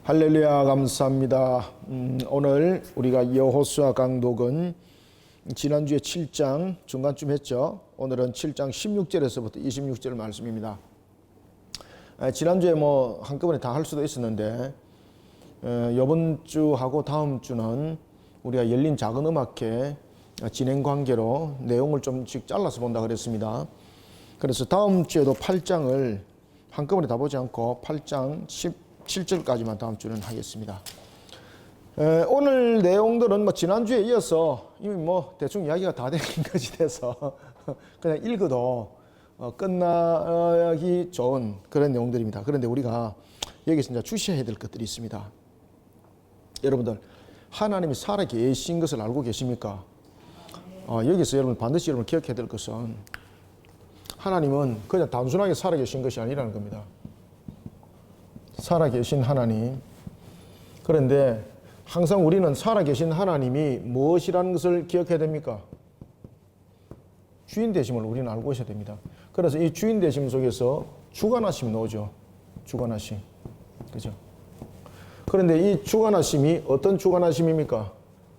할렐루야, 감사합니다. 오늘 우리가 여호수아 강독은 지난주에 7장 중간쯤 했죠. 오늘은 7장 16절에서부터 26절 말씀입니다. 지난주에 한꺼번에 다 할 수도 있었는데 이번 주하고 다음 주는 우리가 열린 작은 음악회 진행 관계로 내용을 좀씩 잘라서 본다 그랬습니다. 그래서 다음 주에도 8장을 한꺼번에 다 보지 않고 8장 17절까지만 다음 주는 하겠습니다. 오늘 내용들은 지난주에 이어서 이미 대충 이야기가 다 된 것이 돼서 그냥 읽어도 끝나기 좋은 그런 내용들입니다. 그런데 우리가 여기서 이제 주시해야 될 것들이 있습니다. 여러분들, 하나님이 살아 계신 것을 알고 계십니까? 여기서 여러분 반드시 기억해야 될 것은 하나님은 그냥 단순하게 살아 계신 것이 아니라는 겁니다. 살아 계신 하나님. 그런데 항상 우리는 살아 계신 하나님이 무엇이라는 것을 기억해야 됩니까? 주인 되심을 우리는 알고 있어야 됩니다. 그래서 이 주인 되심 속에서 주관하심이 나오죠. 주관하심. 그죠? 그런데 이 주관하심이 어떤 주관하심입니까?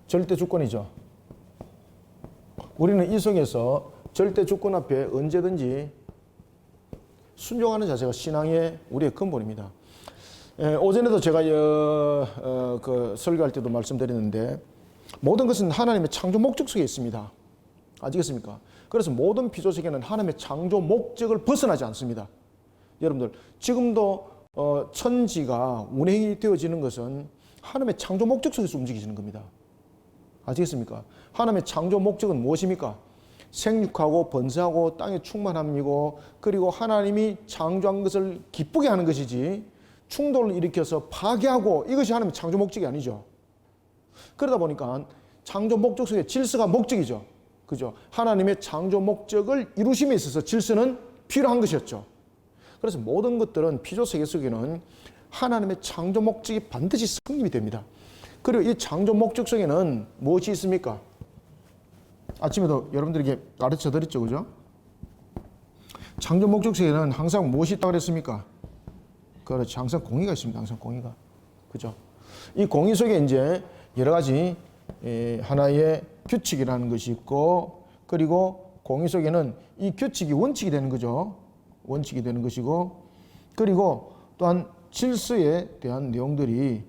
절대 주권이죠. 우리는 이 속에서 절대 주권 앞에 언제든지 순종하는 자세가 신앙의 우리의 근본입니다. 오전에도 제가 설교할 때도 말씀드렸는데 모든 것은 하나님의 창조 목적 속에 있습니다. 아시겠습니까? 그래서 모든 피조 세계는 하나님의 창조 목적을 벗어나지 않습니다. 여러분들, 지금도 천지가 운행이 되어지는 것은 하나님의 창조 목적 속에서 움직이시는 겁니다. 아시겠습니까? 하나님의 창조 목적은 무엇입니까? 생육하고 번성하고 땅의 충만함이고, 그리고 하나님이 창조한 것을 기쁘게 하는 것이지 충돌을 일으켜서 파괴하고, 이것이 하나님의 창조 목적이 아니죠. 그러다 보니까 창조 목적 속에 질서가 목적이죠. 그죠? 하나님의 창조 목적을 이루심에 있어서 질서는 필요한 것이었죠. 그래서 모든 것들은 피조 세계 속에는 하나님의 창조 목적이 반드시 성립이 됩니다. 그리고 이 창조 목적 속에는 무엇이 있습니까? 아침에도 여러분들에게 가르쳐 드렸죠, 그죠? 창조 목적 속에는 항상 무엇이 있다고 그랬습니까? 그렇죠. 항상 공의가 있습니다. 항상 공의가. 그죠? 이 공의 속에 이제 여러 가지 하나의 규칙이라는 것이 있고, 그리고 공의 속에는 이 규칙이 원칙이 되는 거죠. 원칙이 되는 것이고, 그리고 또한 질서에 대한 내용들이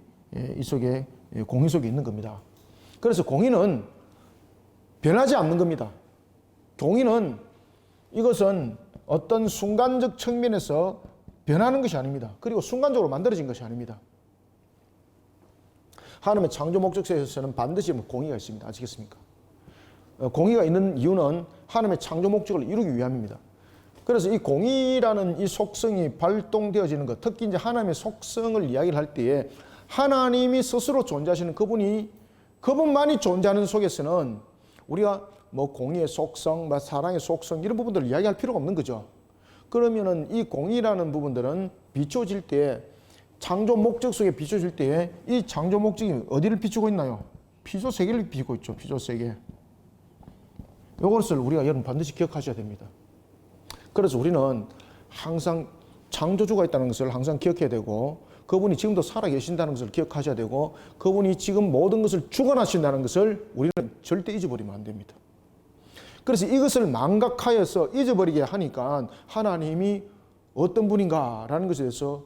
이 속에, 공의 속에 있는 겁니다. 그래서 공의는 변하지 않는 겁니다. 공의는 이것은 어떤 순간적 측면에서 변하는 것이 아닙니다. 그리고 순간적으로 만들어진 것이 아닙니다. 하나님의 창조 목적에서는 반드시 공의가 있습니다. 아시겠습니까? 공의가 있는 이유는 하나님의 창조 목적을 이루기 위함입니다. 그래서 이 공의라는 이 속성이 발동되어지는 것, 특히 이제 하나님의 속성을 이야기를 할 때에 하나님이 스스로 존재하시는 그분만이 존재하는 속에서는 우리가 공의의 속성, 사랑의 속성 이런 부분들을 이야기할 필요가 없는 거죠. 그러면은 이 공의라는 부분들은 비춰질 때, 창조 목적 속에 비춰질 때에 이 창조 목적이 어디를 비추고 있나요? 피조 세계를 비추고 있죠. 피조 세계. 이것을 우리가 여러분 반드시 기억하셔야 됩니다. 그래서 우리는 항상 창조주가 있다는 것을 항상 기억해야 되고, 그분이 지금도 살아 계신다는 것을 기억하셔야 되고, 그분이 지금 모든 것을 주관하신다는 것을 우리는 절대 잊어버리면 안 됩니다. 그래서 이것을 망각하여서 잊어버리게 하니까 하나님이 어떤 분인가라는 것에 대해서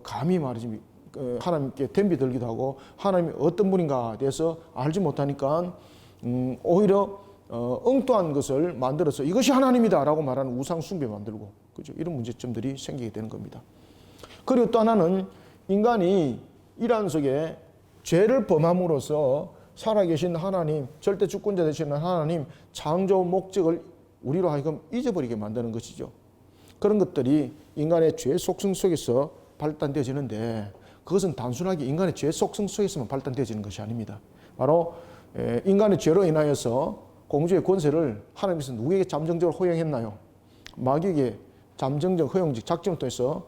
감히 말이지 하나님께 덤비 들기도 하고, 하나님이 어떤 분인가에 대해서 알지 못하니까 오히려 엉뚱한 것을 만들어서 이것이 하나님이다 라고 말하는 우상 숭배 만들고, 그죠? 이런 문제점들이 생기게 되는 겁니다. 그리고 또 하나는 인간이 이러한 속에 죄를 범함으로써 살아계신 하나님, 절대 주권자 되시는 하나님, 창조 목적을 우리로 하여금 잊어버리게 만드는 것이죠. 그런 것들이 인간의 죄 속성 속에서 발단되어지는데, 그것은 단순하게 인간의 죄 속성 속에서만 발단되어지는 것이 아닙니다. 바로 인간의 죄로 인하여서 공주의 권세를 하나님께서 누구에게 잠정적으로 허용했나요? 마귀에게 잠정적 허용적 작정을 통해서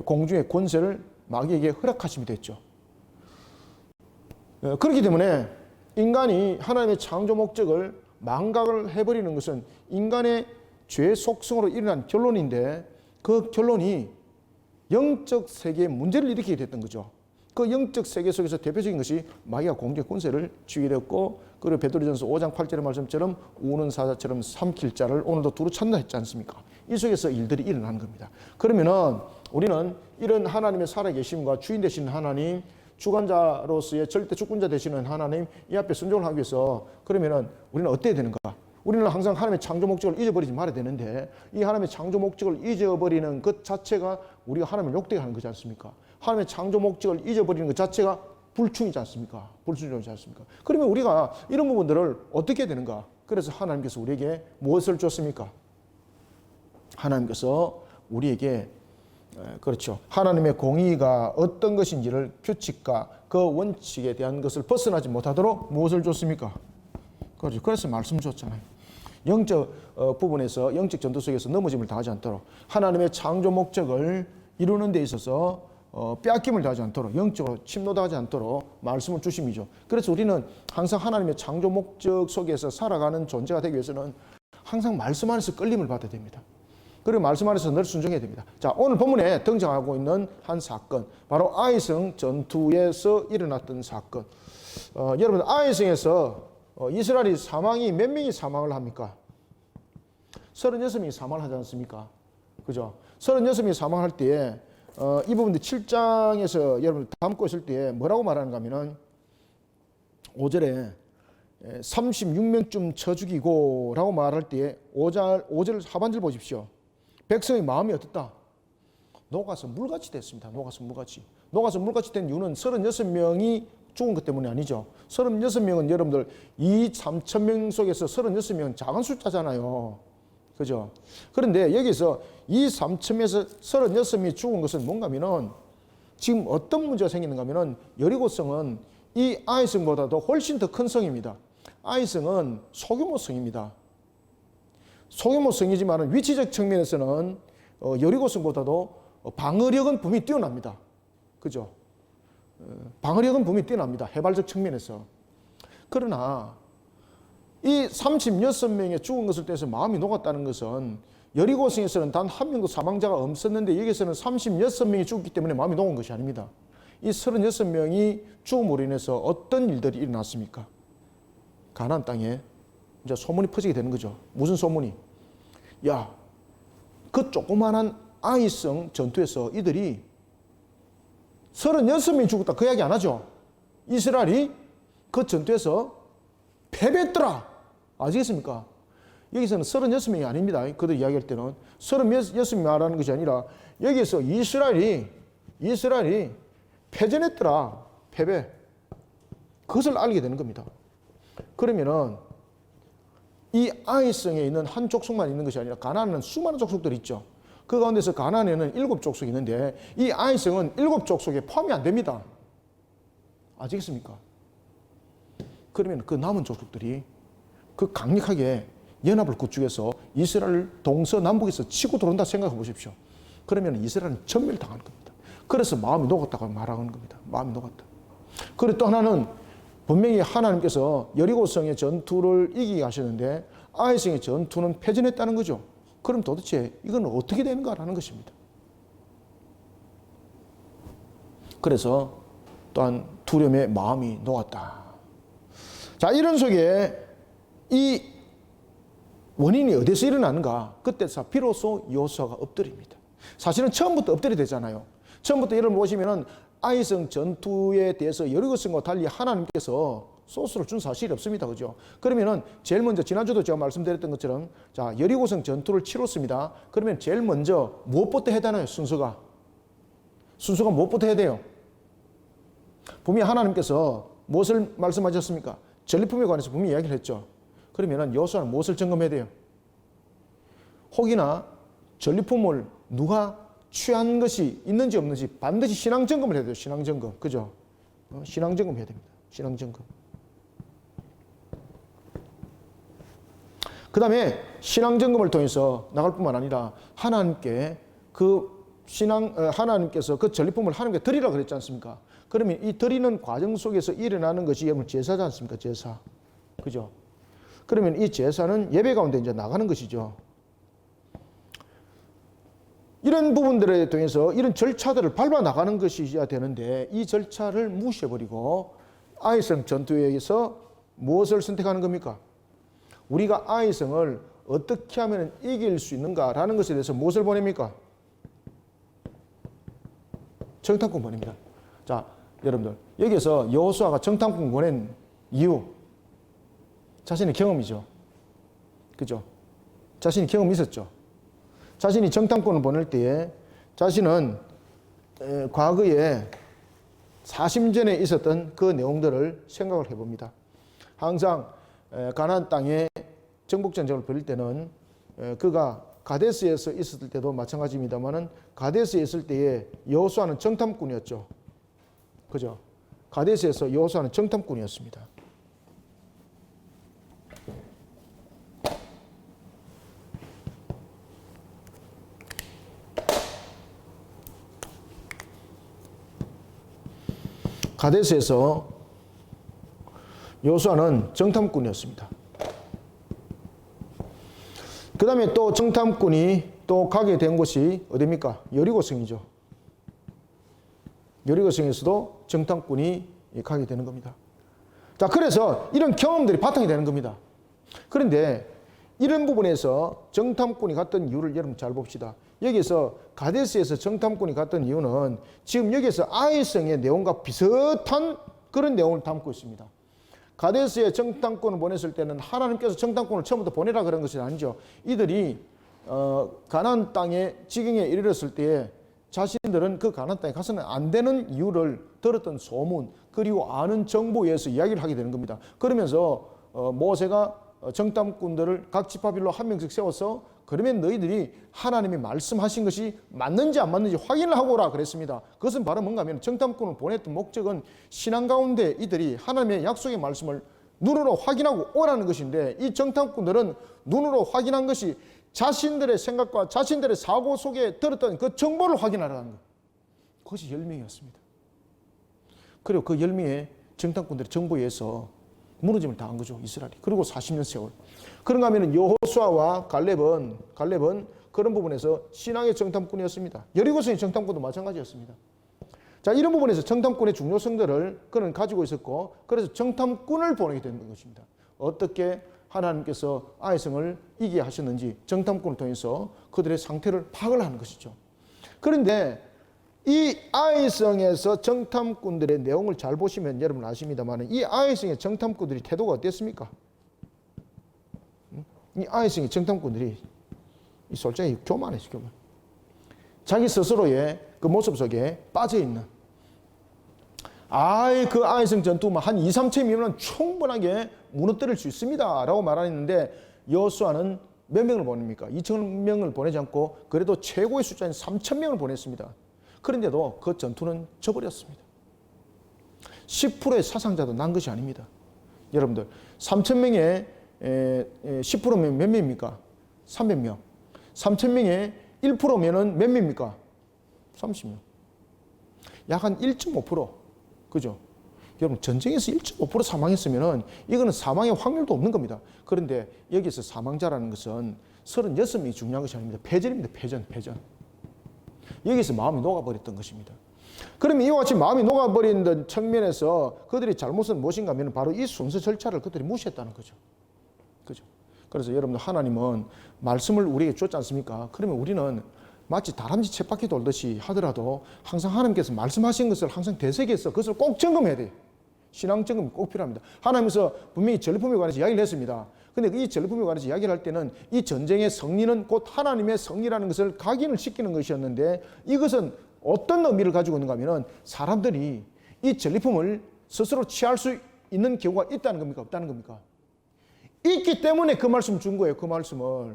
공주의 권세를 마귀에게 허락하심이 됐죠. 그렇기 때문에 인간이 하나님의 창조 목적을 망각을 해버리는 것은 인간의 죄 속성으로 일어난 결론인데, 그 결론이 영적 세계에 문제를 일으키게 됐던 거죠. 그 영적 세계 속에서 대표적인 것이 마귀가 공중의 권세를 쥐게 되었고, 그리고 베드로전서 5장 8절의 말씀처럼 우는 사자처럼 삼킬 자를 오늘도 두루 찾나 했지 않습니까? 이 속에서 일들이 일어나는 겁니다. 그러면은 우리는 이런 하나님의 살아계심과 주인 되시는 하나님, 주관자로서의 절대 주권자 되시는 하나님, 이 앞에 순종을 하기 위해서 그러면은 우리는 어때야 되는가? 우리는 항상 하나님의 창조 목적을 잊어버리지 말아야 되는데, 이 하나님의 창조 목적을 잊어버리는 것 자체가 우리가 하나님을 욕되게 하는 거지 않습니까? 하나님의 창조 목적을 잊어버리는 것 자체가 불충이지 않습니까? 불순종이지 않습니까? 그러면 우리가 이런 부분들을 어떻게 해야 되는가? 그래서 하나님께서 우리에게 무엇을 줬습니까? 하나님께서 우리에게, 그렇죠, 하나님의 공의가 어떤 것인지를 규칙과 그 원칙에 대한 것을 벗어나지 못하도록 무엇을 줬습니까? 그렇죠. 그래서 말씀 줬잖아요. 영적 부분에서, 영적 전투 속에서 넘어짐을 당하지 않도록, 하나님의 창조 목적을 이루는 데 있어서 빼앗김을 당하지 않도록, 영적으로 침노당하지 않도록 말씀을 주심이죠. 그래서 우리는 항상 하나님의 창조 목적 속에서 살아가는 존재가 되기 위해서는 항상 말씀 안에서 끌림을 받아야 됩니다. 그리고 말씀 안에서 늘 순종해야 됩니다. 자, 오늘 본문에 등장하고 있는 한 사건, 바로 아이성 전투에서 일어났던 사건. 여러분, 아이성에서 이스라엘이 사망이 몇 명이 사망을 합니까? 36명이 사망을 하지 않습니까? 그죠? 36명이 사망할 때에 이 부분들 7장에서 여러분 담고 있을 때에 뭐라고 말하는가 하면은 5절에 36명쯤 쳐 죽이고 라고 말할 때에 5절 하반절 보십시오. 백성의 마음이 어떻다? 녹아서 물같이 됐습니다. 녹아서 물같이. 녹아서 물같이 된 이유는 36명이 죽은 것 때문이 아니죠. 36명은 여러분들 2,3,000명 속에서 36명은 작은 숫자잖아요. 그죠? 그런데 여기서 2,3,000명에서 36명이 죽은 것은 뭔가 하면은 지금 어떤 문제가 생기는가 하면은 여리고성은 이 아이성보다도 훨씬 더 큰 성입니다. 아이성은 소규모 성입니다. 소규모 성이지만 위치적 측면에서는 여리고성보다도 방어력은 분명히 뛰어납니다. 그죠? 방어력은 분명히 뛰어납니다. 해발적 측면에서. 그러나 이 36명의 죽은 것을 통해서 마음이 녹았다는 것은 여리고성에서는 단 한 명도 사망자가 없었는데 여기서는 36명이 죽었기 때문에 마음이 녹은 것이 아닙니다. 이 36명이 죽음으로 인해서 어떤 일들이 일어났습니까? 가나안 땅에 이제 소문이 퍼지게 되는 거죠. 무슨 소문이? 야, 그 조그만한 아이성 전투에서 이들이 36명이 죽었다. 그 이야기 안 하죠. 이스라엘이 그 전투에서 패배했더라. 아시겠습니까? 여기서는 36명이 아닙니다. 그들 이야기할 때는 36명이 말하는 것이 아니라 여기에서 이스라엘이 패전했더라. 패배. 그것을 알게 되는 겁니다. 그러면은 이 아이성에 있는 한 족속만 있는 것이 아니라 가나안은 수많은 족속들이 있죠. 그 가운데서 가나안에는 7족속이 있는데 이 아이성은 7족속에 포함이 안 됩니다. 아시겠습니까? 그러면 그 남은 족속들이 그 강력하게 연합을 구축해서 이스라엘 동서남북에서 치고 들어온다 생각해 보십시오. 그러면 이스라엘은 전멸당하는 겁니다. 그래서 마음이 녹았다고 말하는 겁니다. 마음이 녹았다. 그리고 또 하나는 분명히 하나님께서 여리고성의 전투를 이기게 하셨는데 아이성의 전투는 패전했다는 거죠. 그럼 도대체 이건 어떻게 되는가라는 것입니다. 그래서 또한 두려움의 마음이 녹았다. 자, 이런 속에 이 원인이 어디서 일어나는가? 그때 비로소 여호수아가 엎드립니다. 사실은 처음부터 엎드려야 되잖아요. 처음부터 예를 보시면은 아이성 전투에 대해서 여리고성과 달리 하나님께서 소스를 준 사실이 없습니다. 그죠? 그러면은 제일 먼저 지난주도 제가 말씀드렸던 것처럼 자, 여리고성 전투를 치렀습니다. 그러면 제일 먼저 무엇부터 해야 되나요? 순서가 무엇부터 해야 돼요? 분명히 하나님께서 무엇을 말씀하셨습니까? 전리품에 관해서 분명히 이야기를 했죠. 그러면은 여호수아는 무엇을 점검해야 돼요? 혹이나 전리품을 누가 취한 것이 있는지 없는지 반드시 신앙 점검을 해야 돼요. 신앙 점검. 그죠? 신앙 점검 해야 됩니다. 신앙 점검. 그 다음에 신앙 점검을 통해서 나갈 뿐만 아니라 하나님께 하나님께서 그 전리품을 하나님께 드리라고 그랬지 않습니까? 그러면 이 드리는 과정 속에서 일어나는 것이 여러분 제사지 않습니까? 제사. 그죠? 그러면 이 제사는 예배 가운데 이제 나가는 것이죠. 이런 부분들에 통해서 이런 절차들을 밟아 나가는 것이어야 되는데 이 절차를 무시해버리고 아이성 전투에서 무엇을 선택하는 겁니까? 우리가 아이성을 어떻게 하면 이길 수 있는가라는 것에 대해서 무엇을 보냅니까? 정탐꾼 보냅니다. 자, 여러분들 여기서 여호수아가 정탐꾼 보낸 이유, 자신의 경험이죠. 그죠? 자신이 경험이 있었죠. 자신이 정탐꾼을 보낼 때에 자신은 과거에 사심전에 있었던 그 내용들을 생각을 해봅니다. 항상 가나안 땅에 정복전쟁을 벌일 때는 그가 가데스에서 있었을 때도 마찬가지입니다만은 가데스에 있을 때에 여호수아는 정탐꾼이었죠. 그죠? 가데스에서 여호수아는 정탐꾼이었습니다. 가데스에서 여호수아는 정탐꾼이었습니다. 그 다음에 또 정탐꾼이 또 가게 된 곳이 어디입니까? 여리고성이죠. 여리고성에서도 정탐꾼이 가게 되는 겁니다. 자, 그래서 이런 경험들이 바탕이 되는 겁니다. 그런데 이런 부분에서 정탐꾼이 갔던 이유를 여러분 잘 봅시다. 여기서 가데스에서 정탐꾼이 갔던 이유는 지금 여기서 아이성의 내용과 비슷한 그런 내용을 담고 있습니다. 가데스에 정탐꾼을 보냈을 때는 하나님께서 정탐꾼을 처음부터 보내라 그런 것이 아니죠. 이들이 가나안 땅의 지경에 이르렀을 때에 자신들은 그 가나안 땅에 가서는 안 되는 이유를 들었던 소문 그리고 아는 정보에 의해서 이야기를 하게 되는 겁니다. 그러면서 모세가 정탐꾼들을 각 지파별로 한 명씩 세워서 그러면 너희들이 하나님이 말씀하신 것이 맞는지 안 맞는지 확인을 하고 오라 그랬습니다. 그것은 바로 뭔가 하면 정탐꾼을 보냈던 목적은 신앙 가운데 이들이 하나님의 약속의 말씀을 눈으로 확인하고 오라는 것인데 이 정탐꾼들은 눈으로 확인한 것이 자신들의 생각과 자신들의 사고 속에 들었던 그 정보를 확인하라는 것. 그것이 10명이었습니다. 그리고 그 10명의 정탐꾼들의 정보에 의해서 무너짐을 당한 거죠, 이스라엘이. 그리고 40년 세월. 그런가 하면 여호수아와 갈렙은 그런 부분에서 신앙의 정탐꾼이었습니다. 여리고성의 정탐꾼도 마찬가지였습니다. 자, 이런 부분에서 정탐꾼의 중요성들을 그는 가지고 있었고, 그래서 정탐꾼을 보내게 되는 것입니다. 어떻게 하나님께서 아이성을 이기게 하셨는지 정탐꾼을 통해서 그들의 상태를 파악을 하는 것이죠. 그런데 이 아이성에서 정탐꾼들의 내용을 잘 보시면 여러분 아십니다만 이 아이성의 정탐꾼들이 태도가 어땠습니까? 이 아이성의 정탐꾼들이 솔직히 교만했어요. 교만. 자기 스스로의 그 모습 속에 빠져있는 그 아이성 전투만 한 2, 3천이면 충분하게 무너뜨릴 수 있습니다 라고 말하는데 여호수아는 몇 명을 보냅니까? 2,000명을 보내지 않고 그래도 최고의 숫자인 3,000명을 보냈습니다. 그런데도 그 전투는 져버렸습니다. 10%의 사상자도 난 것이 아닙니다. 여러분들 3,000명의 10%면 몇 명입니까? 300명. 3,000명의 1%면은 몇 명입니까? 30명. 약 한 1.5%. 그죠? 여러분 전쟁에서 1.5% 사망했으면은 이거는 사망의 확률도 없는 겁니다. 그런데 여기서 사망자라는 것은 36명이 중요한 것이 아닙니다. 패전입니다. 패전. 여기서 마음이 녹아버렸던 것입니다. 그러면 이와 같이 마음이 녹아버린 측면에서 그들의 잘못은 무엇인가 하면 바로 이 순서 절차를 그들이 무시했다는 거죠. 그죠? 그래서 여러분들 하나님은 말씀을 우리에게 줬지 않습니까? 그러면 우리는 마치 다람쥐 쳇바퀴 돌듯이 하더라도 항상 하나님께서 말씀하신 것을 항상 되새겨서 그것을 꼭 점검해야 돼요. 신앙 점검이 꼭 필요합니다. 하나님께서 분명히 전리품에 관해서 이야기를 했습니다. 근데 이 전리품에 관해서 이야기를 할 때는 이 전쟁의 승리는 곧 하나님의 승리라는 것을 각인을 시키는 것이었는데 이것은 어떤 의미를 가지고 있는가 하면 사람들이 이 전리품을 스스로 취할 수 있는 경우가 있다는 겁니까? 없다는 겁니까? 있기 때문에 그 말씀을 준 거예요. 그 말씀을.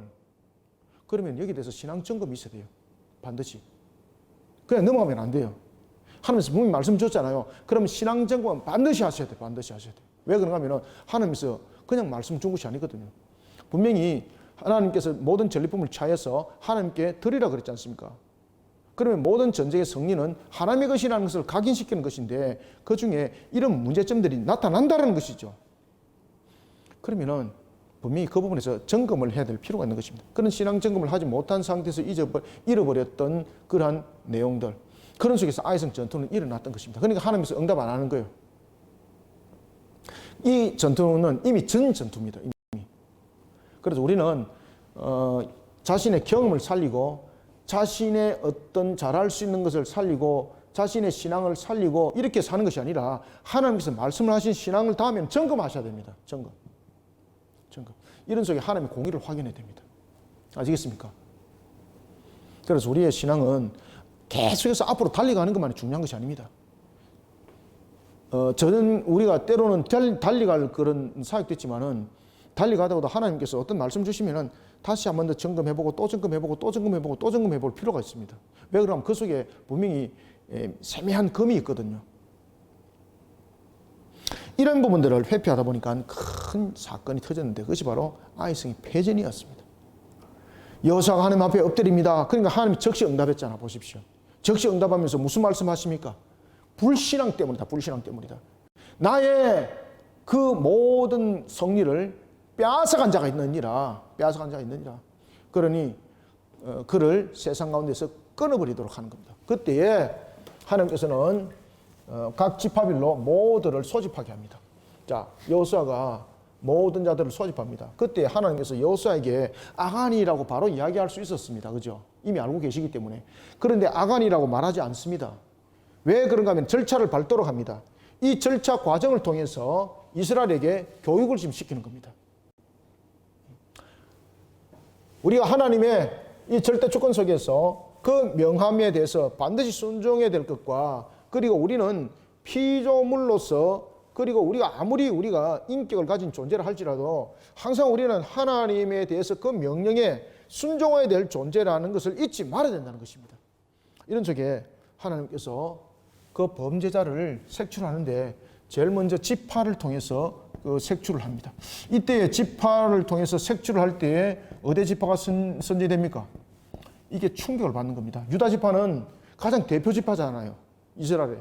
그러면 여기에 대해서 신앙 점검이 있어야 돼요. 반드시. 그냥 넘어가면 안 돼요. 하나님께서 분명히 말씀 줬잖아요. 그러면 신앙 점검은 반드시 하셔야 돼요. 반드시 하셔야 돼요. 왜 그런가 하면 하나님께서 그냥 말씀 준 것이 아니거든요. 분명히 하나님께서 모든 전리품을 차여서 하나님께 드리라 그랬지 않습니까? 그러면 모든 전쟁의 승리는 하나님의 것이라는 것을 각인시키는 것인데 그 중에 이런 문제점들이 나타난다는 것이죠. 그러면은 분명히 그 부분에서 점검을 해야 될 필요가 있는 것입니다. 그런 신앙 점검을 하지 못한 상태에서 잃어버렸던 그러한 내용들, 그런 속에서 아이성 전투는 일어났던 것입니다. 그러니까 하나님께서 응답 안 하는 거예요. 이 전투는 이미 전 전투입니다. 이미. 그래서 우리는 자신의 경험을 살리고 자신의 어떤 잘할 수 있는 것을 살리고 자신의 신앙을 살리고 이렇게 사는 것이 아니라 하나님께서 말씀을 하신 신앙을 다음에는 점검하셔야 됩니다. 점검. 이런 속에 하나님의 공의를 확인해야 됩니다. 아시겠습니까? 그래서 우리의 신앙은 계속해서 앞으로 달려가는 것만이 중요한 것이 아닙니다. 저는 우리가 때로는 달려갈 그런 사역도 있지만은 달려가다가도 하나님께서 어떤 말씀 주시면은 다시 한 번 더 점검해보고 또 점검해보고 또 점검해보고 또 점검해볼 필요가 있습니다. 왜 그러면 그 속에 분명히 세미한 금이 있거든요. 이런 부분들을 회피하다 보니까 큰 사건이 터졌는데 그것이 바로 아이성의 패전이었습니다. 여호수아가 하나님 앞에 엎드립니다. 그러니까 하나님이 즉시 응답했잖아. 보십시오. 즉시 응답하면서 무슨 말씀하십니까? 불신앙 때문이다. 불신앙 때문이다. 나의 그 모든 성리를 빼앗아간 자가 있느니라. 그러니 그를 세상 가운데서 끊어버리도록 하는 겁니다. 그때에 하나님께서는 각 지파별로 모두를 소집하게 합니다. 자, 여호수아가 모든 자들을 소집합니다. 그때 하나님께서 여호수아에게 아간이라고 바로 이야기할 수 있었습니다. 그죠? 이미 알고 계시기 때문에. 그런데 아간이라고 말하지 않습니다. 왜 그런가 하면 절차를 밟도록 합니다. 이 절차 과정을 통해서 이스라엘에게 교육을 지금 시키는 겁니다. 우리가 하나님의 이 절대 조건 속에서 그 명함에 대해서 반드시 순종해야 될 것과, 그리고 우리는 피조물로서, 그리고 우리가 아무리 우리가 인격을 가진 존재를 할지라도 항상 우리는 하나님에 대해서 그 명령에 순종해야 될 존재라는 것을 잊지 말아야 된다는 것입니다. 이런 속에 하나님께서 그 범죄자를 색출하는데 제일 먼저 지파를 통해서 그 색출을 합니다. 이때에 지파를 통해서 색출을 할 때에 어디 지파가 선지됩니까? 이게 충격을 받는 겁니다. 유다 지파는 가장 대표 지파잖아요. 이스라엘에.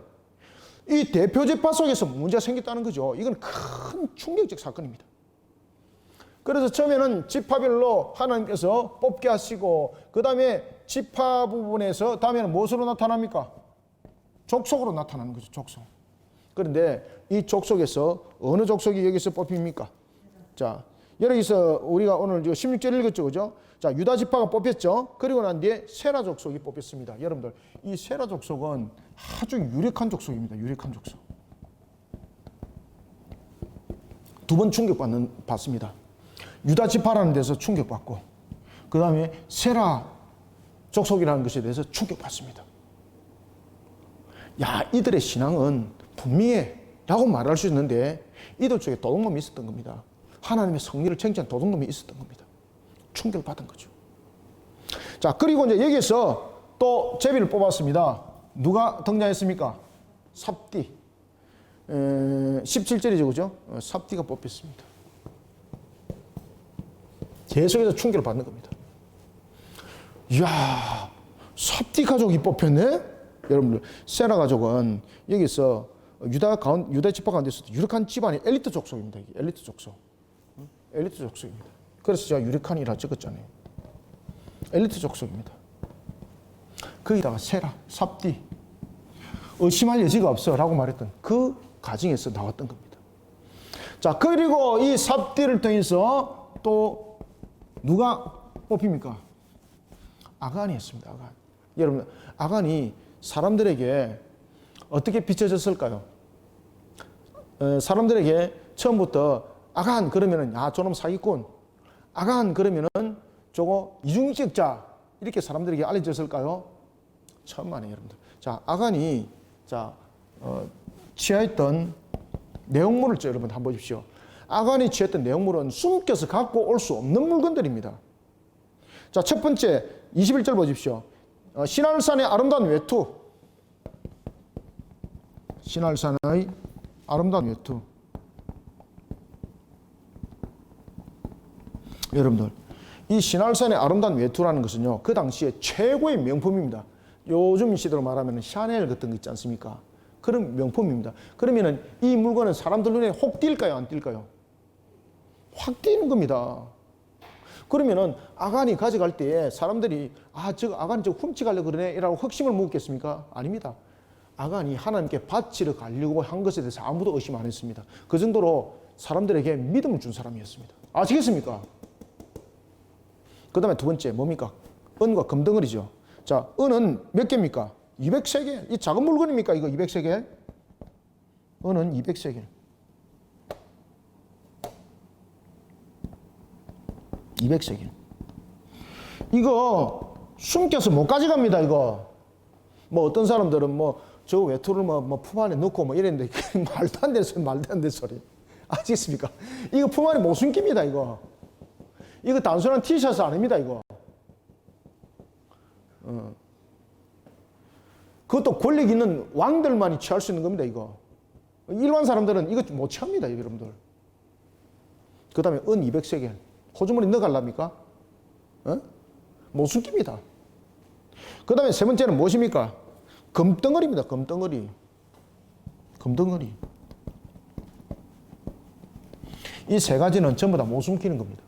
이 대표 지파 속에서 문제가 생겼다는 거죠. 이건 큰 충격적 사건입니다. 그래서 처음에는 지파별로 하나님께서 뽑게 하시고, 그 다음에 지파 부분에서 다음에는 무엇으로 나타납니까? 족속으로 나타나는 거죠. 족속. 그런데 이 족속에서 어느 족속이 여기서 뽑힙니까? 자, 여기서 우리가 오늘 16절 읽었죠, 그죠? 자, 유다 지파가 뽑혔죠. 그리고 난 뒤에 세라 족속이 뽑혔습니다. 여러분들, 이 세라 족속은 아주 유력한 족속입니다. 유력한 족속. 두 번 충격받습니다. 유다 지파라는 데서 충격받고, 그 다음에 세라 족속이라는 것에 대해서 충격받습니다. 야, 이들의 신앙은 분명해라고 말할 수 있는데 이들 쪽에 도둑놈이 있었던 겁니다. 하나님의 성리를 쟁취한 도둑놈이 있었던 겁니다. 충격을 받은 거죠. 자, 그리고 이제 여기에서 또 제비를 뽑았습니다. 누가 등장했습니까? 삽디. 17절이죠, 그죠? 삽디가 뽑혔습니다. 계속해서 충격을 받는 겁니다. 이야, 삽디 가족이 뽑혔네? 여러분들, 세라 가족은 여기서 유다 지파 가운데서도 유력한 집안의 엘리트 족속입니다. 엘리트 족속. 엘리트 족속입니다. 그래서 제가 유력한이라 적었잖아요. 엘리트 족속입니다. 거기다가 세라, 삽디, 의심할 여지가 없어 라고 말했던 그 가정에서 나왔던 겁니다. 자, 그리고 이 삽디를 통해서 또 누가 뽑힙니까? 아간이었습니다. 아간. 여러분, 아간이 사람들에게 어떻게 비춰졌을까요? 사람들에게 처음부터 아간 그러면은 야, 저놈 사기꾼, 아간 그러면은 저거 이중직자, 이렇게 사람들에게 알려졌을까요? 처음 아니에요, 여러분들. 자, 아간이 취했던 내용물을 여러분 한번 보십시오. 아간이 취했던 내용물은 숨겨서 갖고 올 수 없는 물건들입니다. 자, 첫 번째 21절 보십시오. 시날산의 아름다운 외투. 시날산의 아름다운 외투. 여러분들, 이 시날산의 아름다운 외투라는 것은요, 그 당시에 최고의 명품입니다. 요즘 시대로 말하면 샤넬 같은 거 있지 않습니까? 그런 명품입니다. 그러면은 이 물건은 사람들 눈에 혹 띌까요? 안 띌까요? 확 뛰는 겁니다. 그러면은 아간이 가져갈 때에 사람들이 저 아간이 저 훔쳐가려고 그러네 라고 확신을 묻겠습니까? 아닙니다. 아간이 하나님께 바치러 가려고 한 것에 대해서 아무도 의심 안 했습니다. 그 정도로 사람들에게 믿음을 준 사람이었습니다. 아시겠습니까? 그 다음에 두 번째 뭡니까? 은과 금덩어리죠. 자, 은은 몇 개입니까? 200세겔. 이 작은 물건입니까? 이거 200세겔? 은은 200세겔. 200세겔. 이거 숨겨서 못 가져갑니다, 이거. 뭐 어떤 사람들은 뭐 저 외투를 뭐 품 안에 넣고 뭐 이랬는데 말도 안 되는 소리, 말도 안 되는 소리. 아시겠습니까? 이거 품 안에 못 숨깁니다, 이거. 이거 단순한 티셔츠 아닙니다, 이거. 그것도 권력 있는 왕들만이 취할 수 있는 겁니다, 이거. 일반 사람들은 이거 못 취합니다, 여러분들. 그 다음에 은 200세겔. 호주머니 넣어갈랍니까? 못 숨깁니다. 그 다음에 세 번째는 무엇입니까? 금덩어리입니다, 금덩어리. 금덩어리. 이 세 가지는 전부 다 못 숨기는 겁니다.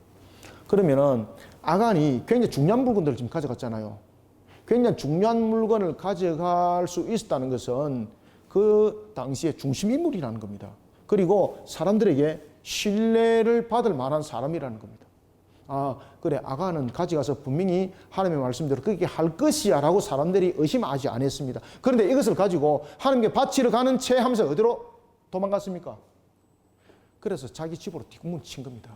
그러면은 아간이 굉장히 중요한 물건들을 지금 가져갔잖아요. 굉장히 중요한 물건을 가져갈 수 있었다는 것은 그 당시의 중심 인물이라는 겁니다. 그리고 사람들에게 신뢰를 받을 만한 사람이라는 겁니다. 그래, 아간은 가져가서 분명히 하나님의 말씀대로 그렇게 할 것이야 라고 사람들이 의심하지 않았습니다. 그런데 이것을 가지고 하나님께 바치러 가는 채 하면서 어디로 도망갔습니까? 그래서 자기 집으로 뒷문 친 겁니다.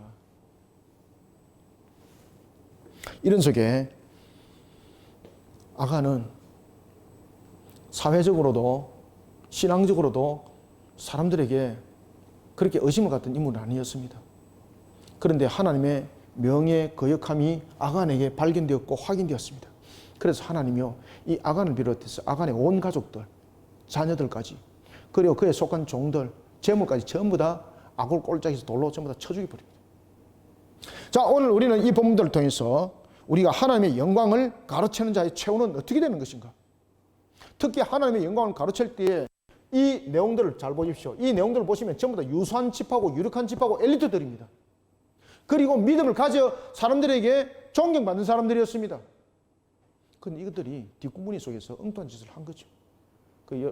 이런 속에 아간은 사회적으로도 신앙적으로도 사람들에게 그렇게 의심을 갖던 인물은 아니었습니다. 그런데 하나님의 명예 거역함이 아간에게 발견되었고 확인되었습니다. 그래서 하나님이요, 이 아간을 비롯해서 아간의 온 가족들, 자녀들까지, 그리고 그에 속한 종들, 재물까지 전부 다 아골 꼴짝에서 돌로 전부 다 쳐 죽여버립니다. 자, 오늘 우리는 이 본문들을 통해서 우리가 하나님의 영광을 가로채는 자의 최후는 어떻게 되는 것인가? 특히 하나님의 영광을 가로챌 때에 이 내용들을 잘 보십시오. 이 내용들을 보시면 전부 다 유수한 집하고 유력한 집하고 엘리트들입니다. 그리고 믿음을 가져 사람들에게 존경받는 사람들이었습니다. 그런데 이것들이 뒷구문이 속에서 엉뚱한 짓을 한 거죠.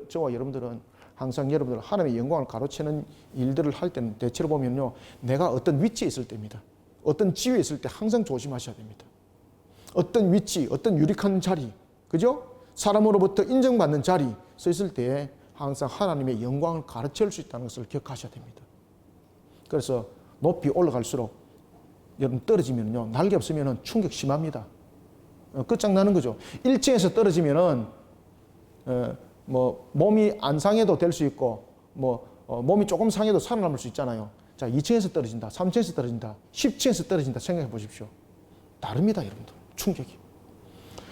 저와 여러분들은 항상 여러분들 하나님의 영광을 가로채는 일들을 할 때는 대체로 보면요, 내가 어떤 위치에 있을 때입니다. 어떤 지위에 있을 때 항상 조심하셔야 됩니다. 어떤 위치, 어떤 유력한 자리, 그죠? 사람으로부터 인정받는 자리 서 있을 때에 항상 하나님의 영광을 가로챌 수 있다는 것을 기억하셔야 됩니다. 그래서 높이 올라갈수록 여러분 떨어지면요, 날개 없으면 충격 심합니다. 끝장나는 거죠. 1층에서 떨어지면은 뭐 몸이 안 상해도 될 수 있고 몸이 조금 상해도 살아남을 수 있잖아요. 자, 2층에서 떨어진다, 3층에서 떨어진다, 10층에서 떨어진다 생각해 보십시오. 다릅니다, 여러분들. 충격이.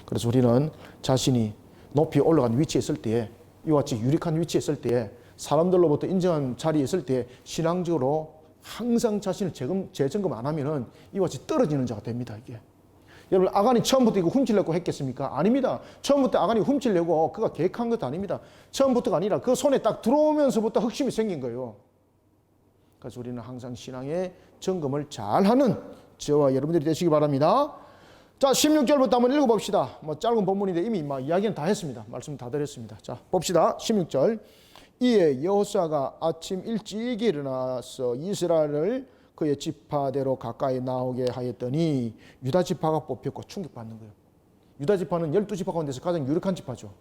그래서 우리는 자신이 높이 올라간 위치에 있을 때에, 이와 같이 유력한 위치에 있을 때에, 사람들로부터 인정한 자리에 있을 때 신앙적으로 항상 자신을 재점검 안 하면은 이와 같이 떨어지는 자가 됩니다, 이게. 여러분, 아간이 처음부터 이거 훔치려고 했겠습니까? 아닙니다. 처음부터 아간이 훔치려고 그가 계획한 것도 아닙니다. 처음부터가 아니라 그 손에 딱 들어오면서부터 흑심이 생긴 거예요. 그래서 우리는 항상 신앙의 점검을 잘하는 저와 여러분들이 되시기 바랍니다. 자, 16절부터 한번 읽어봅시다. 짧은 본문인데 이미 이야기는 다 했습니다. 말씀 다 드렸습니다. 자, 봅시다. 16절. 이에 여호수아가 아침 일찍 일어나서 이스라엘을 그의 지파대로 가까이 나오게 하였더니 유다 지파가 뽑혔고 충격받는 거예요. 유다 지파는 12지파 가운데서 가장 유력한 지파죠.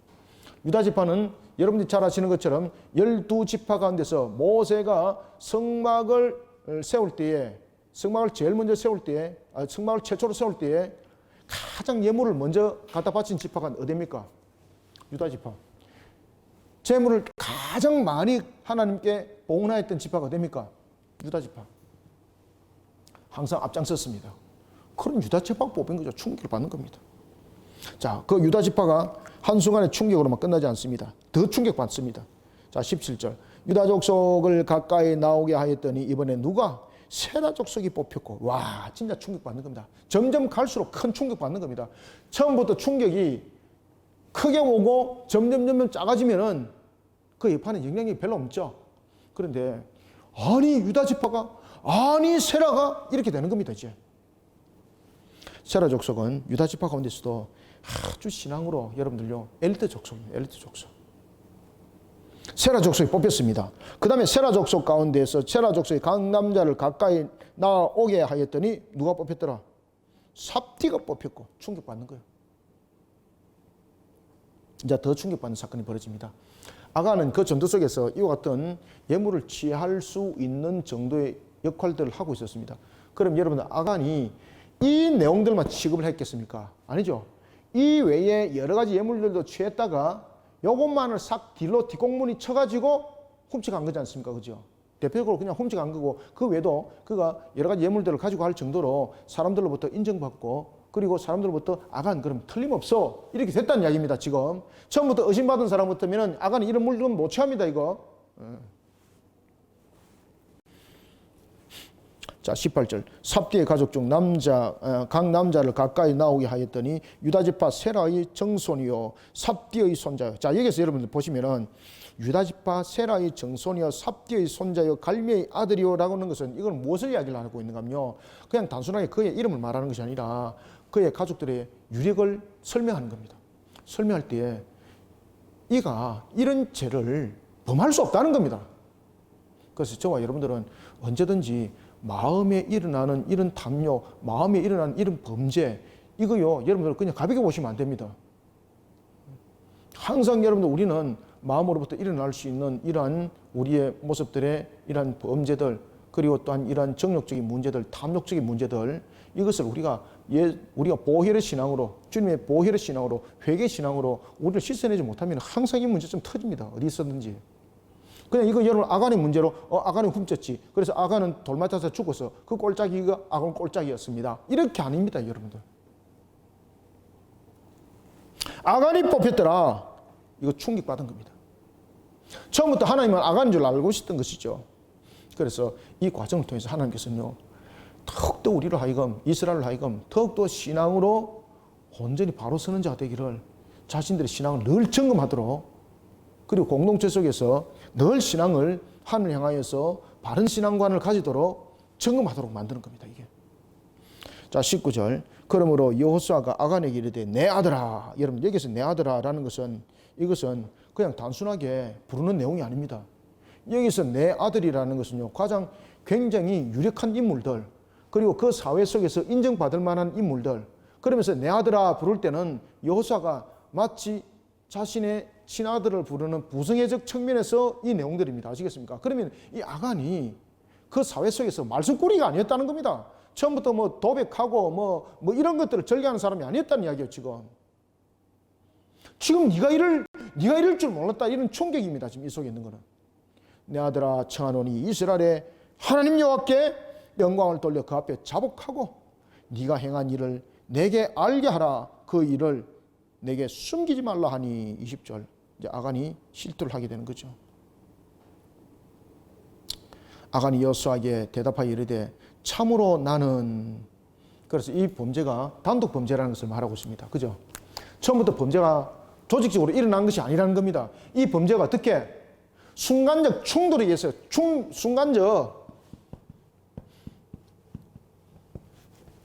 유다 지파는 여러분들이 잘 아시는 것처럼 12지파 가운데서 모세가 성막을 세울 때에, 성막을 제일 먼저 세울 때에, 성막을 최초로 세울 때에 가장 예물을 먼저 갖다 바친 지파가 어디입니까? 유다 지파. 재물을 가장 많이 하나님께 봉헌하였던 지파가 어디입니까? 유다 지파. 항상 앞장섰습니다. 그럼 유다 지파가 뽑힌 거죠. 충격을 받는 겁니다. 자, 그 유다 지파가 한순간의 충격으로만 끝나지 않습니다. 더 충격받습니다. 자, 17절. 유다 족속을 가까이 나오게 하였더니 이번에 누가? 세라 족속이 뽑혔고, 와, 진짜 충격받는 겁니다. 점점 갈수록 큰 충격받는 겁니다. 처음부터 충격이 크게 오고 점점 작아지면은 그 여파는 영향력이 별로 없죠. 그런데 아니 유다 지파가 아니 세라가 이렇게 되는 겁니다. 이제 세라 족속은 유다 지파 가운데서도 아주 신앙으로 여러분들요 엘리트 족속입니다. 엘리트 족속. 세라 족속이 뽑혔습니다. 그 다음에 세라 족속 가운데서 세라 족속의 각 남자를 가까이 나오게 하였더니 누가 뽑혔더라? 삽디가 뽑혔고 충격받는 거예요. 이제 더 충격받는 사건이 벌어집니다. 아간은 그 전투 속에서 이와 같은 예물을 취할 수 있는 정도의 역할들을 하고 있었습니다. 그럼 여러분들 아간이 이 내용들만 취급을 했겠습니까? 아니죠. 이 외에 여러 가지 예물들도 취했다가 요것만을 싹 뒷공무니 쳐가지고 훔쳐간 거지 않습니까? 그죠? 대표적으로 그냥 훔쳐간 거고 그 외에도 그가 여러 가지 예물들을 가지고 할 정도로 사람들로부터 인정받고 그리고 사람들로부터 아간 그럼 틀림없어 이렇게 됐다는 이야기입니다. 지금 처음부터 의심받은 사람부터면 아간이 이런 물건 못 취합니다. 이거. 자 18절 삽디의 가족 중 각 남자를 가까이 나오게 하였더니 유다지파 세라의 정손이요 삽디의 손자요. 자 여기서 여러분들 보시면은 유다지파 세라의 정손이요 삽디의 손자요 갈미의 아들이요 라고 하는 것은 이건 무엇을 이야기를 하고 있는가 하면요 그냥 단순하게 그의 이름을 말하는 것이 아니라 그의 가족들의 유력을 설명하는 겁니다. 설명할 때에 이가 이런 죄를 범할 수 없다는 겁니다. 그래서 저와 여러분들은 언제든지 마음에 일어나는 이런 담요, 마음에 일어나는 이런 범죄 이거요 여러분들 그냥 가볍게 보시면 안 됩니다. 항상 여러분들 우리는 마음으로부터 일어날 수 있는 이러한 우리의 모습들의 이러한 범죄들 그리고 또한 이러한 정욕적인 문제들, 탐욕적인 문제들 이것을 우리가 보혈의 신앙으로 주님의 보혈의 신앙으로 회개 신앙으로 우리를 씻어내지 못하면 항상 이 문제점 터집니다. 어디 있었든지. 그냥 이거 여러분 아간의 문제로 아간이 훔쳤지. 그래서 아간은 돌 맞아서 죽어서 그 꼴짝이가 아간 꼴짝이었습니다. 이렇게 아닙니다, 여러분들. 아간이 뽑혔더라. 이거 충격받은 겁니다. 처음부터 하나님은 아간인 줄 알고 있었던 것이죠. 그래서 이 과정을 통해서 하나님께서는요. 더욱더 우리로 하여금 이스라엘로 하여금 더욱더 신앙으로 온전히 바로 서는 자가 되기를 자신들의 신앙을 늘 점검하도록 그리고 공동체 속에서 늘 신앙을 하늘 향하여서 바른 신앙관을 가지도록 점검하도록 만드는 겁니다. 이게. 자 19절 그러므로 여호수아가 아간에게 이르되 내 아들아. 여러분 여기서 내 아들아라는 것은 이것은 그냥 단순하게 부르는 내용이 아닙니다. 여기서 내 아들이라는 것은요 가장 굉장히 유력한 인물들 그리고 그 사회 속에서 인정받을 만한 인물들 그러면서 내 아들아 부를 때는 여호수아가 마치 자신의 친아들을 부르는 부성애적 측면에서 이 내용들입니다. 아시겠습니까? 그러면 이 아간이 그 사회 속에서 말썽꾸리가 아니었다는 겁니다. 처음부터 뭐 도백하고 뭐 이런 것들을 절개하는 사람이 아니었다는 이야기예요. 지금 네가 이럴 줄 몰랐다 이런 충격입니다. 지금 이 속에 있는 거는. 내 아들아 청하노니 이스라엘의 하나님 여호와께 영광을 돌려 그 앞에 자복하고 네가 행한 일을 내게 알게 하라. 그 일을 내게 숨기지 말라 하니 20절 이제 아간이 실토를 하게 되는 거죠. 아간이 여호수아에게 대답하여 이르되 참으로 나는 그래서 이 범죄가 단독 범죄라는 것을 말하고 있습니다. 그죠? 처음부터 범죄가 조직적으로 일어난 것이 아니라는 겁니다. 이 범죄가 어떻게 순간적 충돌에 의해서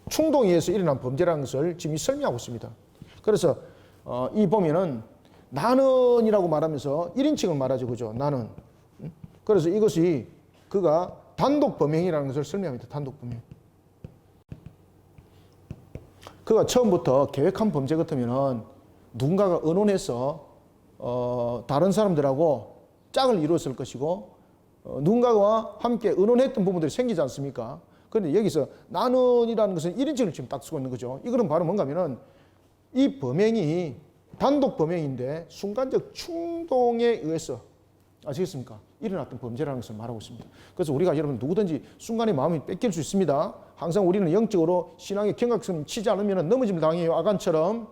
충동에 의해서 일어난 범죄라는 것을 지금 설명하고 있습니다. 그래서 이 보면은 나는이라고 말하면서 1인칭을 말하죠. 그죠? 나는. 그래서 이것이 그가 단독 범행이라는 것을 설명합니다. 단독 범행. 그가 처음부터 계획한 범죄 같으면은 누군가가 의논해서 다른 사람들하고 짝을 이루었을 것이고 누군가와 함께 의논했던 부분들이 생기지 않습니까? 그런데 여기서 나는이라는 것은 1인칭을 지금 딱 쓰고 있는 거죠. 이거는 바로 뭔가 하면은 이 범행이 단독 범행인데 순간적 충동에 의해서 아시겠습니까? 일어났던 범죄라는 것을 말하고 있습니다. 그래서 우리가 여러분 누구든지 순간에 마음이 뺏길 수 있습니다. 항상 우리는 영적으로 신앙의 경각심 치지 않으면 넘어짐을 당해요. 아간처럼.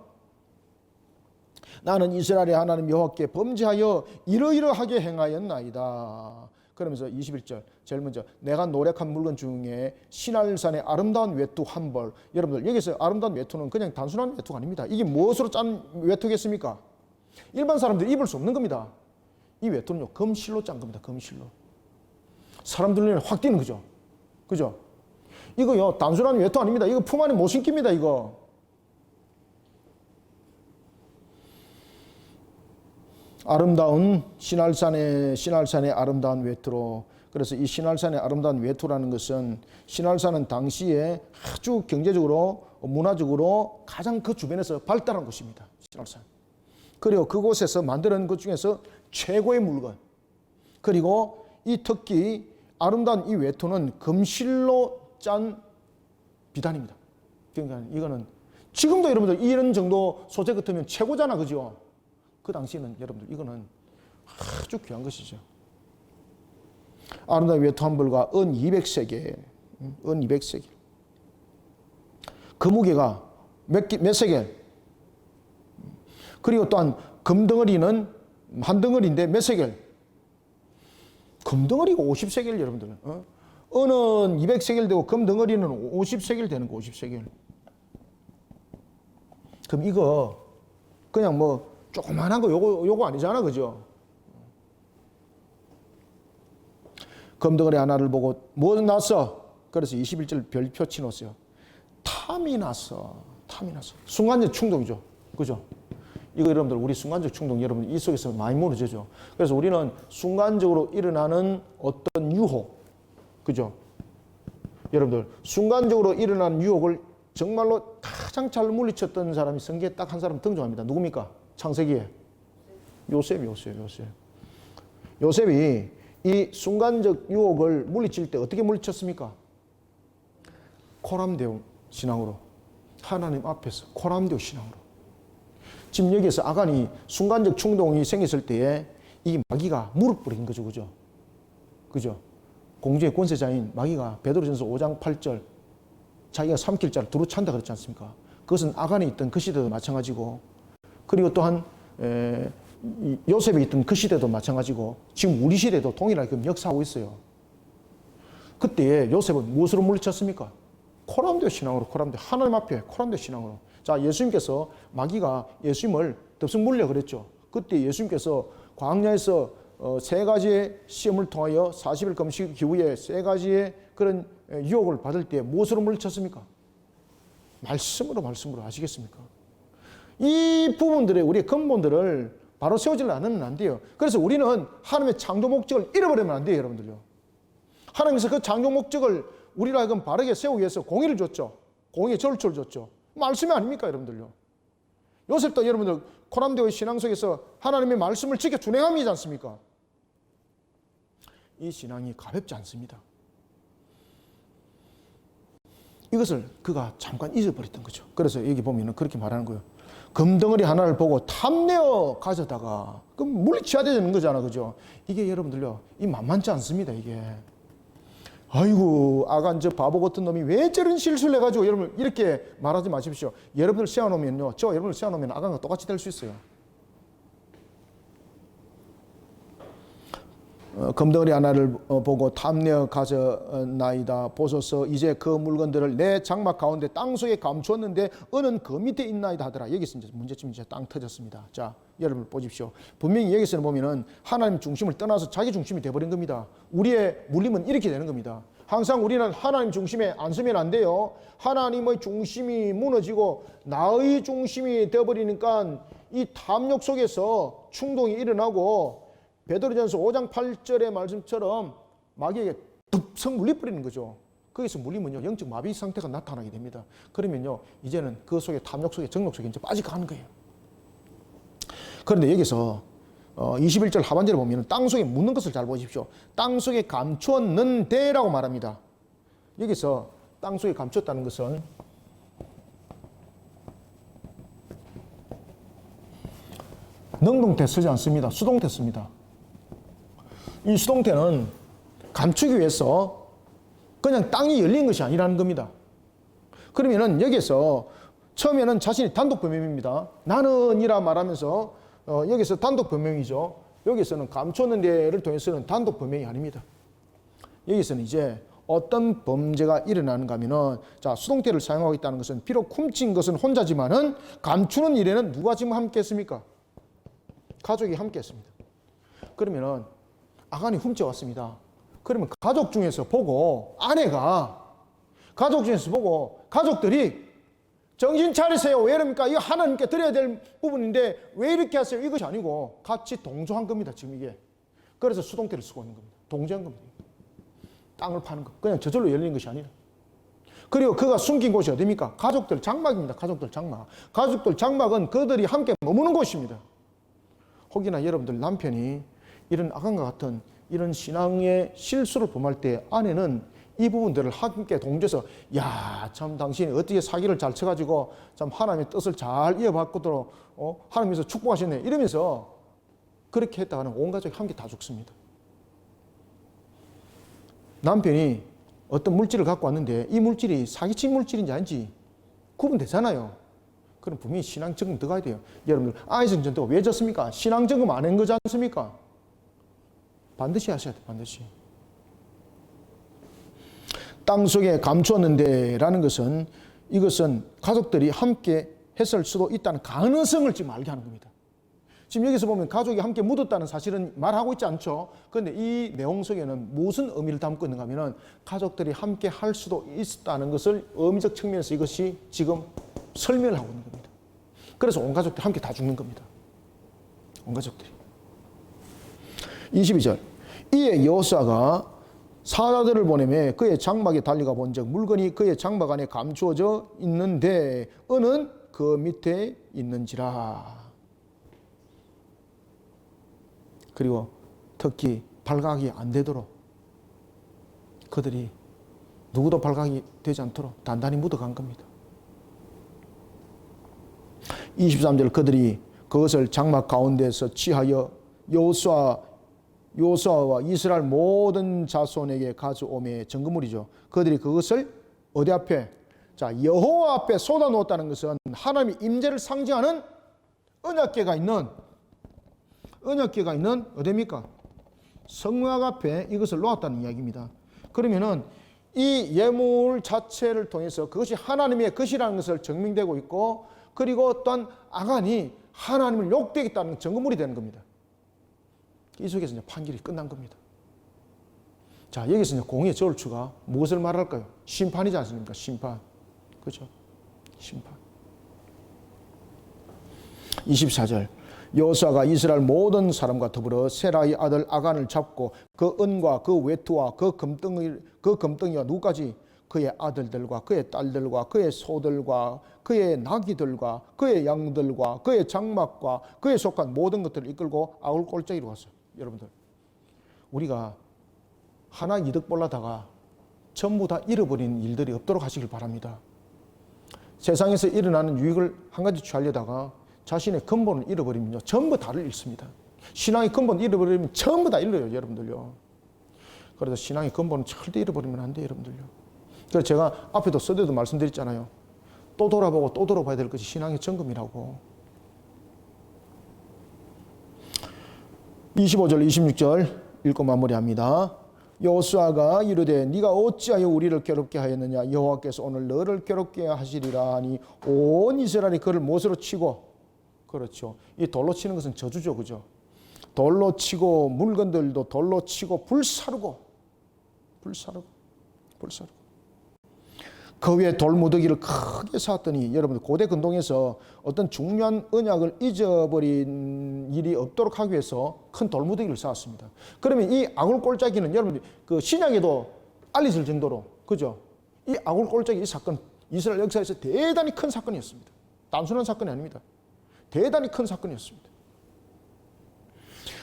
나는 이스라엘의 하나님 여호와께 범죄하여 이러이러하게 행하였나이다. 그러면서 21절 제일 먼저 내가 노력한 물건 중에 시날산의 아름다운 외투 한 벌. 여러분들 여기서 아름다운 외투는 그냥 단순한 외투가 아닙니다. 이게 무엇으로 짠 외투겠습니까? 일반 사람들이 입을 수 없는 겁니다. 이 외투는요 금실로 짠 겁니다. 금실로. 사람들 눈에 확 띄는 거죠. 그죠? 이거요, 단순한 외투 아닙니다. 이거 품 안에 못 신깁니다, 이거. 아름다운 신할산의 아름다운 외투로. 그래서 이 신할산의 아름다운 외투라는 것은 신할산은 당시에 아주 경제적으로 문화적으로 가장 그 주변에서 발달한 곳입니다. 신할산. 그리고 그곳에서 만드는 것 중에서 최고의 물건. 그리고 이 특히 아름다운 이 외투는 금실로 짠 비단입니다. 그러니까 이거는 지금도 여러분들 이런 정도 소재 같으면 최고잖아, 그죠? 그 당시에는 여러분들 이거는 아주 귀한 것이죠. 아름다운 외투 한 벌과 은 200세겔, 은 200세겔. 그 무게가 몇 세겔? 그리고 또한 금덩어리는 한 덩어리인데 몇 세겔? 금덩어리가 50세겔 여러분들. 은은 200세겔 되고 금덩어리는 50세겔 되는 거, 50세겔. 그럼 이거 그냥 뭐 조그만한 거 요거 아니잖아, 그죠? 금덩어리 하나를 보고 뭐 났어? 그래서 21절 별표 치놓았어요. 탐이 났어. 탐이 났어. 순간적 충동이죠. 그죠? 이거 여러분들 우리 순간적 충동 여러분 이 속에서 많이 무너지죠. 그래서 우리는 순간적으로 일어나는 어떤 유혹, 그죠? 여러분들 순간적으로 일어나는 유혹을 정말로 가장 잘 물리쳤던 사람이 성경에 딱 한 사람 등장합니다. 누굽니까? 창세기에 요셉. 요셉이 이 순간적 유혹을 물리칠 때 어떻게 물리쳤습니까? 코람데오 신앙으로. 하나님 앞에서 코람데오 신앙으로. 지금 여기에서 아간이 순간적 충동이 생겼을 때에 이 마귀가 무릎 꿇인 거죠. 그죠? 그죠? 공주의 권세자인 마귀가 베드로전서 5장 8절 자기가 삼킬 자를 두루 찬다 그랬지 않습니까? 그것은 아간에 있던 그 시대도 마찬가지고 그리고 또한 요셉이 있던 그 시대도 마찬가지고 지금 우리 시대도 동일하게 역사하고 있어요. 그때 요셉은 무엇으로 물리쳤습니까? 코람데오 신앙으로. 코람데오 하나님 앞에 코람데오 신앙으로. 자, 예수님께서 마귀가 예수님을 덥석 물려 그랬죠. 그때 예수님께서 광야에서 세 가지의 시험을 통하여 40일 금식 이후에 세 가지의 그런 유혹을 받을 때 무엇으로 물리쳤습니까? 말씀으로 아시겠습니까? 이 부분들의 우리의 근본들을 바로 세우지 않으면 안 돼요. 그래서 우리는 하나님의 창조 목적을 잃어버리면 안 돼요, 여러분들요. 하나님께서 그 창조 목적을 우리로 하여금 바르게 세우기 위해서 공의를 줬죠. 공의의 절초를 줬죠. 말씀이 아닙니까, 여러분들요. 요셉도 여러분들 코람데오의 신앙 속에서 하나님의 말씀을 지켜 준행함이지 않습니까? 이 신앙이 가볍지 않습니다. 이것을 그가 잠깐 잊어버렸던 거죠. 그래서 여기 보면은 그렇게 말하는 거예요. 금덩어리 하나를 보고 탐내어 가져다가 그럼 물리쳐야 되는 거잖아, 그죠? 이게 여러분들요, 이 만만치 않습니다, 이게. 아이고, 아간 저 바보 같은 놈이 왜 저런 실수를 해가지고 여러분 이렇게 말하지 마십시오. 여러분들 세워놓으면요, 저 여러분들 세워놓으면 아간과 똑같이 될 수 있어요. 금덩어리 하나를 보고 탐내어 가져나이다. 보소서 이제 그 물건들을 내 장막 가운데 땅속에 감추었는데 은은 그 밑에 있나이다 하더라. 여기서 이제 문제점이 이제 땅 터졌습니다. 자, 여러분 보십시오. 분명히 여기서는 보면은 하나님 중심을 떠나서 자기 중심이 돼버린 겁니다. 우리의 물림은 이렇게 되는 겁니다. 항상 우리는 하나님 중심에 안 서면 안 돼요. 하나님의 중심이 무너지고 나의 중심이 되어버리니까 이 탐욕 속에서 충동이 일어나고 베드로전서 5장 8절의 말씀처럼 마귀에게 득성 물려버리는 거죠. 거기서 물리면요, 영적 마비 상태가 나타나게 됩니다. 그러면요, 이제는 그 속에 탐욕 속에 정욕 속에 이제 빠져가는 거예요. 그런데 여기서 21절 하반절에 보면 땅 속에 묻는 것을 잘 보십시오. 땅 속에 감추었는데라고 말합니다. 여기서 땅 속에 감췄다는 것은 능동태 쓰지 않습니다. 수동태 씁니다. 이 수동태는 감추기 위해서 그냥 땅이 열린 것이 아니라는 겁니다. 그러면은 여기서 처음에는 자신이 단독 변명입니다. 나는이라 말하면서 여기서 단독 변명이죠. 여기서는 감추는 데를 통해서는 단독 변명이 아닙니다. 여기서는 이제 어떤 범죄가 일어나는가 하면은, 자, 수동태를 사용하고 있다는 것은 비록 훔친 것은 혼자지만은 감추는 일에는 누가 지금 함께 했습니까? 가족이 함께 했습니다. 그러면은 아간이 훔쳐왔습니다. 그러면 가족 중에서 보고 아내가 가족 중에서 보고 가족들이 정신 차리세요. 왜 이럽니까? 이거 하나님께 드려야 될 부분인데 왜 이렇게 하세요? 이것이 아니고 같이 동조한 겁니다. 지금 이게. 그래서 수동태를 쓰고 있는 겁니다. 동조한 겁니다. 땅을 파는 것. 그냥 저절로 열리는 것이 아니라. 그리고 그가 숨긴 곳이 어디입니까? 가족들 장막입니다. 가족들 장막. 가족들 장막은 그들이 함께 머무는 곳입니다. 혹여나 여러분들 남편이 이런 아간과 같은 이런 신앙의 실수를 범할 때 아내는 이 부분들을 함께 동조해서 야, 참 당신이 어떻게 사기를 잘 쳐가지고 참 하나님의 뜻을 잘 이어받고도록 하나님께서 축복하셨네 이러면서 그렇게 했다가는 온 가족이 함께 다 죽습니다. 남편이 어떤 물질을 갖고 왔는데 이 물질이 사기친 물질인지 아닌지 구분되잖아요. 그럼 분명히 신앙점검 들어가야 돼요. 여러분들 아이성 전도가 왜 졌습니까? 신앙점검 안 한 거지 않습니까? 반드시 하셔야 돼요. 반드시. 땅속에 감추었는데 라는 것은 이것은 가족들이 함께 했을 수도 있다는 가능성을 지금 알게 하는 겁니다. 지금 여기서 보면 가족이 함께 묻었다는 사실은 말하고 있지 않죠. 그런데 이 내용 속에는 무슨 의미를 담고 있는가 하면 가족들이 함께 할 수도 있다는 것을 의미적 측면에서 이것이 지금 설명을 하고 있는 겁니다. 그래서 온 가족들이 함께 다 죽는 겁니다. 온 가족들이. 22절. 이에 여호수아가 사자들을 보내매 그의 장막에 달려가 본즉 물건이 그의 장막 안에 감추어져 있는데 은은 그 밑에 있는지라. 그리고 특히 발각이 안 되도록 그들이 누구도 발각이 되지 않도록 단단히 묻어간 겁니다. 23절 그들이 그것을 장막 가운데서 취하여 여호수아와 이스라엘 모든 자손에게 가져오매 증거물이죠. 그들이 그것을 어디 앞에? 자, 여호와 앞에 쏟아 놓았다는 것은 하나님의 임재를 상징하는 언약궤가 있는 어디입니까? 성막 앞에 이것을 놓았다는 이야기입니다. 그러면은 이 예물 자체를 통해서 그것이 하나님의 것이라는 것을 증명되고 있고 그리고 또한 아간이 하나님을 욕되겠다는 증거물이 되는 겁니다. 이 속에서 이제 판결이 끝난 겁니다. 자, 여기서 이제 공의의 저울추가 무엇을 말할까요? 심판이지 않습니까? 심판. 그죠? 심판. 24절. 여호수아가 이스라엘 모든 사람과 더불어 세라의 아들 아간을 잡고 그 은과 그 외투와 그 금덩이와 누구까지? 그의 아들들과 그의 딸들과 그의 소들과 그의 나귀들과 그의 양들과 그의 장막과 그에 속한 모든 것들을 이끌고 아울 골짜기로 갔어요. 여러분들, 우리가 하나 이득 보려다가 전부 다 잃어버리는 일들이 없도록 하시길 바랍니다. 세상에서 일어나는 유익을 한 가지 취하려다가 자신의 근본을 잃어버리면요, 전부 다를 잃습니다. 신앙의 근본을 잃어버리면 전부 다 잃어요, 여러분들요. 그래서 신앙의 근본은 절대 잃어버리면 안 돼요, 여러분들요. 그래서 제가 앞에도 서두에도 말씀드렸잖아요. 또 돌아보고 또 돌아봐야 될 것이 신앙의 점검이라고. 25절 26절 읽고 마무리합니다. 여호수아가 이르되 네가 어찌하여 우리를 괴롭게 하였느냐 여호와께서 오늘 너를 괴롭게 하시리라 하니 온 이스라엘이 그를 못으로 치고, 그렇죠, 이 돌로 치는 것은 저주죠, 그죠? 돌로 치고 물건들도 돌로 치고 불사르고 그 위에 돌무더기를 크게 쌓았더니, 여러분들 고대 근동에서 어떤 중요한 언약을 잊어버린 일이 없도록 하기 위해서 큰 돌무더기를 쌓았습니다. 그러면 이 아굴골짜기는 여러분들 그 신약에도 알려질 정도로, 그죠? 이 아굴골짜기 이 사건 이스라엘 역사에서 대단히 큰 사건이었습니다. 단순한 사건이 아닙니다. 대단히 큰 사건이었습니다.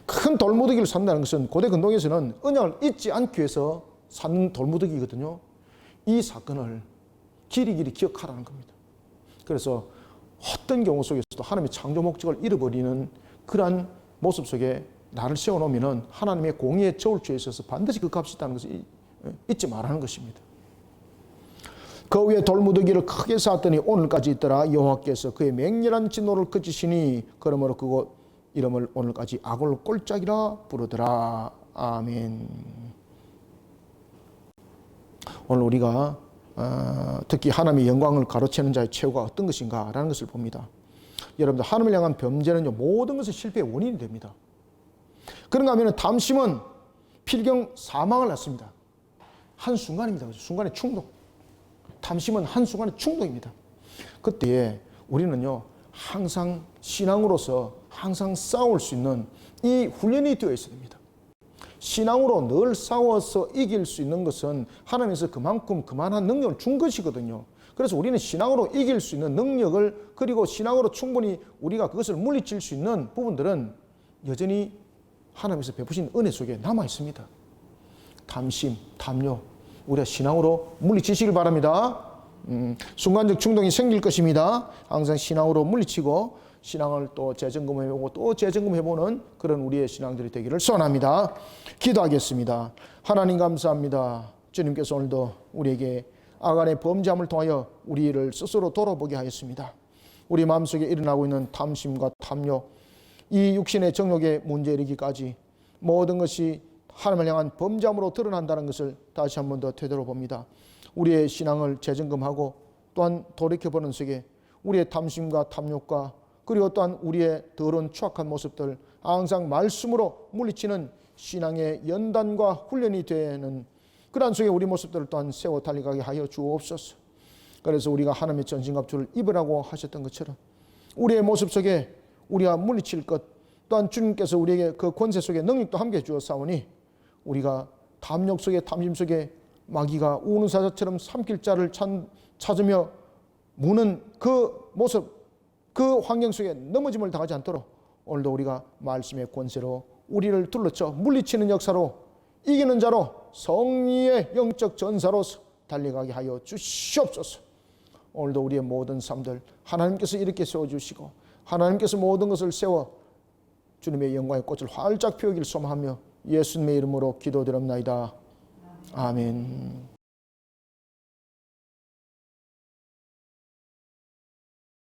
큰 돌무더기를 쌓는다는 것은 고대 근동에서는 언약을 잊지 않기 위해서 쌓는 돌무더기거든요. 이 사건을 길이길이 기억하라는 겁니다. 그래서 어떤 경우 속에서도 하나님의 창조 목적을 잃어버리는 그러한 모습 속에 나를 세워놓으면 하나님의 공의의 저울추에 있어서 반드시 그 값이 있다는 것을 잊지 말라는 것입니다. 그 위에 돌무더기를 크게 쌓았더니 오늘까지 있더라. 여호와께서 그의 맹렬한 진노를 그치시니 그러므로 그곳 이름을 오늘까지 아굴골짜기라 부르더라. 아멘. 오늘 우리가 특히 하나님의 영광을 가로채는 자의 최후가 어떤 것인가 라는 것을 봅니다. 여러분들, 하나님을 향한 범죄는요 모든 것의 실패의 원인이 됩니다. 그런가 하면 탐심은 필경 사망을 낳습니다. 한순간입니다. 순간의 충동. 탐심은 한순간의 충동입니다. 그때에 우리는요, 항상 신앙으로서 항상 싸울 수 있는 이 훈련이 되어 있어야 됩니다. 신앙으로 늘 싸워서 이길 수 있는 것은 하나님께서 그만큼 그만한 능력을 준 것이거든요. 그래서 우리는 신앙으로 이길 수 있는 능력을, 그리고 신앙으로 충분히 우리가 그것을 물리칠 수 있는 부분들은 여전히 하나님께서 베푸신 은혜 속에 남아 있습니다. 탐심, 탐욕, 우리가 신앙으로 물리치시길 바랍니다. 순간적 충동이 생길 것입니다. 항상 신앙으로 물리치고 신앙을 또 재점검해보고 또 재점검해보는 그런 우리의 신앙들이 되기를 소원합니다. 기도하겠습니다. 하나님 감사합니다. 주님께서 오늘도 우리에게 아간의 범죄함을 통하여 우리를 스스로 돌아보게 하였습니다. 우리 마음속에 일어나고 있는 탐심과 탐욕, 이 육신의 정욕의 문제에 이르기까지 모든 것이 하나님을 향한 범죄함으로 드러난다는 것을 다시 한 번 더 되돌아봅니다. 우리의 신앙을 재점검하고 또한 돌이켜보는 속에 우리의 탐심과 탐욕과 그리고 또한 우리의 더러운 추악한 모습들 항상 말씀으로 물리치는 신앙의 연단과 훈련이 되는 그러한 속에 우리 모습들을 또한 세워 달려가게 하여 주옵소서. 그래서 우리가 하나님의 전신갑주를 입으라고 하셨던 것처럼 우리의 모습 속에 우리가 물리칠 것 또한 주님께서 우리에게 그 권세 속에 능력도 함께 주었사오니 우리가 탐욕 속에 탐심 속에 마귀가 우는 사자처럼 삼킬 자를 찾으며 무는 그 모습 그 환경 속에 넘어짐을 당하지 않도록 오늘도 우리가 말씀의 권세로 우리를 둘러쳐 물리치는 역사로 이기는 자로 성리의 영적 전사로서 달려가게 하여 주시옵소서. 오늘도 우리의 모든 삶들 하나님께서 이렇게 세워주시고 하나님께서 모든 것을 세워 주님의 영광의 꽃을 활짝 피우기를 소망하며 예수님의 이름으로 기도드립나이다. 아멘.